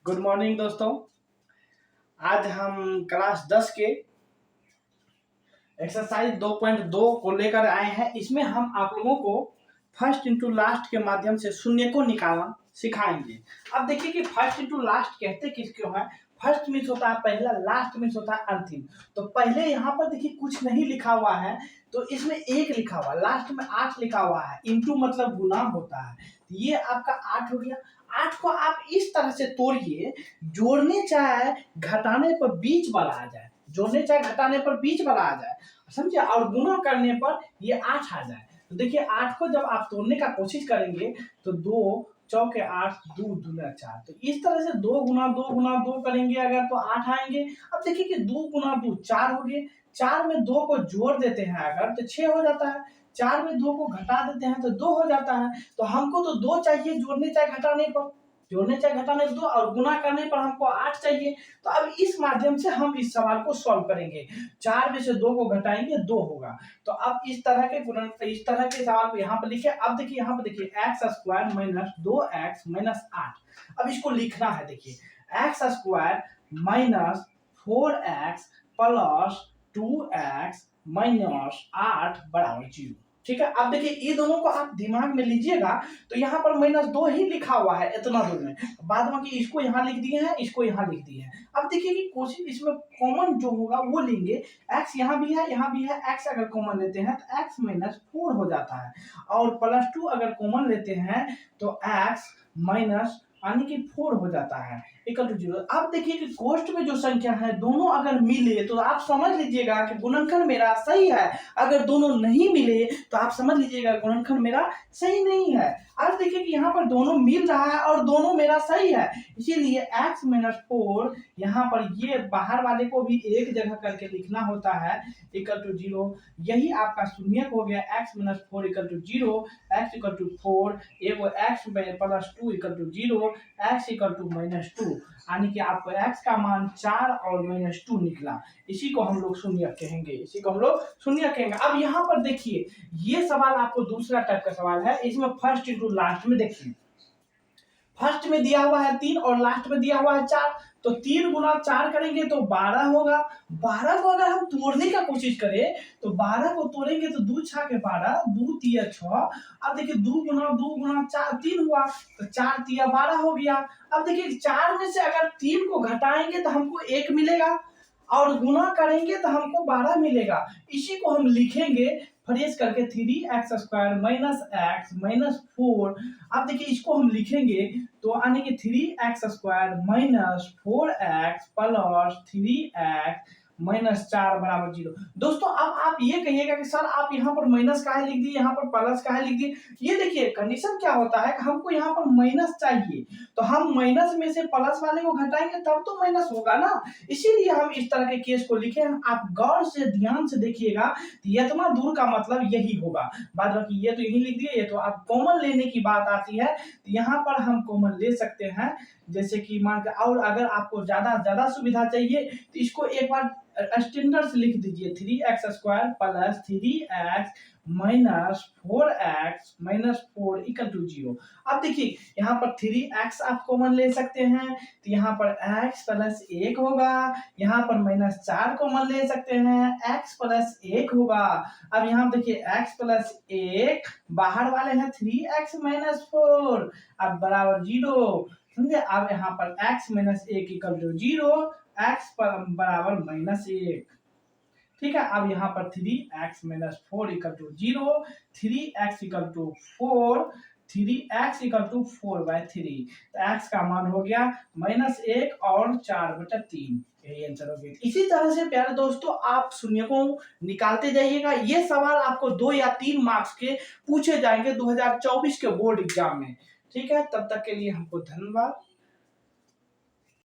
Good morning दोस्तों। आज हम क्लास 10 के एक्सरसाइज 2.2 को लेकर आए हैं। इसमें हम आप लोगों को फर्स्ट इंटू लास्ट के माध्यम से शून्य को निकालना सिखाएंगे। अब देखिए कि फर्स्ट इंटू लास्ट कहते किसको है। फर्स्ट मीन्स होता है पहला, लास्ट मीन्स होता है अंतिम। तो पहले यहाँ पर देखिए कुछ नहीं लिखा हुआ है, तो इसमें 1 लिखा हुआ है, लास्ट में 8 लिखा हुआ है। इंटू मतलब गुना होता है। ये आपका 8 हो गया। 8 को आप इस तरह से तोड़िए, जोड़ने चाहे घटाने पर बीच वाला आ जाए, जोड़ने चाहे घटाने पर बीच वाला आ जाए, समझे, और गुना करने पर ये 8 आ जाए। तो देखिए 8 को जब आप तोड़ने का कोशिश करेंगे तो 2 चौके 8, 2 दूना 4, तो इस तरह से 2 गुना 2 गुना 2 करेंगे अगर तो 8 आएंगे। अब देखिए कि 2 गुना 2 4 हो गए। 4 में 2 को जोड़ देते हैं अगर तो 6 हो जाता है। 4 में 2 को घटा देते हैं तो 2 हो जाता है। तो हमको तो 2 चाहिए जोड़ने चाहे घटाने पर, जोड़ने चाहे घटाने पर 2, और गुना करने पर हमको 8 चाहिए। तो अब इस माध्यम से हम इस सवाल को सॉल्व करेंगे। 4 में से 2 को घटाएंगे 2 होगा। तो अब इस तरह के सवाल को यहाँ पर लिखिए। अब देखिए यहाँ पर देखिए x square minus 2x minus 8। अब इसको लिखना है। देखिए x square minus 4x plus 2x minus 8 बराबर 0। ठीक है। अब देखिए ये दोनों को आप दिमाग में लीजिएगा, तो यहाँ पर -2 ही लिखा हुआ है इतना दूर में, बाद में कि इसको यहाँ लिख दिए हैं, इसको यहाँ लिख दिए हैं। अब देखिए कि कोशिश इसमें कॉमन जो होगा वो लेंगे। x यहाँ भी है, यहाँ भी है, x अगर कॉमन लेते हैं तो x माइनस 4 हो जाता है, और +2 अगर कॉमन लेते हैं तो x माइनस यानी कि 4 हो जाता है इक्वल टू 0। अब देखिए कि कोष्ठ में जो संख्या है दोनों अगर मिले तो आप समझ लीजिएगा कि गुणनखंड मेरा सही है। अगर दोनों नहीं मिले तो आप समझ लीजिएगा गुणनखंड मेरा सही नहीं है। अब देखिए कि यहाँ पर दोनों मिल रहा है और दोनों मेरा सही है, इसीलिए x माइनस 4 यहाँ पर ये बाहर वाले को भी एक जगह करके लिखना होता है इक्वल टू 0। यही आपका शून्य हो गया। x minus 4 equal to 0, x equal to 4, एगो x plus 2 equal to 0, x equal to -2, यानी कि आपको x का मान 4 और -2 निकला। इसी को हम लोग शून्य कहेंगे, इसी को हम लोग शून्य कहेंगे। अब यहाँ पर देखिए ये सवाल आपको दूसरा टाइप का सवाल है। इसमें फर्स्ट इंटू लास्ट में देखिए, फर्स्ट में दिया हुआ है 3 और लास्ट में दिया हुआ है 4, तो 3 गुना 4 करेंगे तो 12 होगा। 12 को अगर हम तोड़ने का कोशिश करें तो 12 को तोड़ेंगे तो 2 6 के 12, 2 3 6। अब देखिए 2 गुना 4 3 हुआ, तो 4 3 12 हो गया। अब देखिए 4 में से अगर 3 को घटाएंगे तो हमको 1 मिलेगा, और गुना करेंगे तो हमको 12 मिलेगा। इसी को हम लिखेंगे फ्रेश करके 3x square minus x minus 4। अब देखिए इसको हम लिखेंगे तो यानी कि 3x square minus 4x plus 3x minus 4 बराबर 0। दोस्तों अब आप ये कहिएगा कि सर आप यहाँ पर माइनस काहे लिख दिए, यहाँ पर प्लस काहे लिख दिए। ये देखिए कंडीशन क्या होता है कि हमको यहाँ पर माइनस चाहिए, तो हम माइनस में से प्लस वाले को घटाएंगे तब तो माइनस होगा ना, इसीलिए हम इस तरह के केस को लिखे हैं। आप गौर से ध्यान से देखिएगा, इतना दूर का मतलब यही होगा। बाद बाकी ये तो यही लिख दिए। ये तो आप कॉमन लेने की बात आती है तो यहाँ पर हम कॉमन ले सकते हैं, जैसे कि मान के, और अगर आपको ज्यादा सुविधा चाहिए तो इसको एक बार स्टैंडर्ड से लिख दीजिए, 3x square plus 3x minus 4x minus 4 equal to 0। अब देखिए यहाँ पर 3x आप कॉमन ले सकते हैं, तो यहाँ पर x प्लस 1 होगा, यहाँ पर -4 कॉमन ले सकते हैं, x प्लस 1 होगा। अब यहाँ देखिए x प्लस 1 बाहर वाले हैं 3x माइनस 4, अब बराबर 0, समझे। अब यहाँ पर x minus 1 equal to 0, x बराबर -1। ठीक है। अब यहाँ पर 3x minus 4 equal to 0, 3x equal to 4, 3x equal to 4/3, तो x का मान हो गया -1 और 4/3, यही आंसर हो गया। इसी तरह से प्यारे दोस्तों आप शून्य को निकालते जाइएगा। ये सवाल आपको 2 या 3 मार्क्स के पूछे जाएंगे 2024 के बोर्ड एग्जाम में। ठीक है, तब तक के लिए हमको धन्यवाद।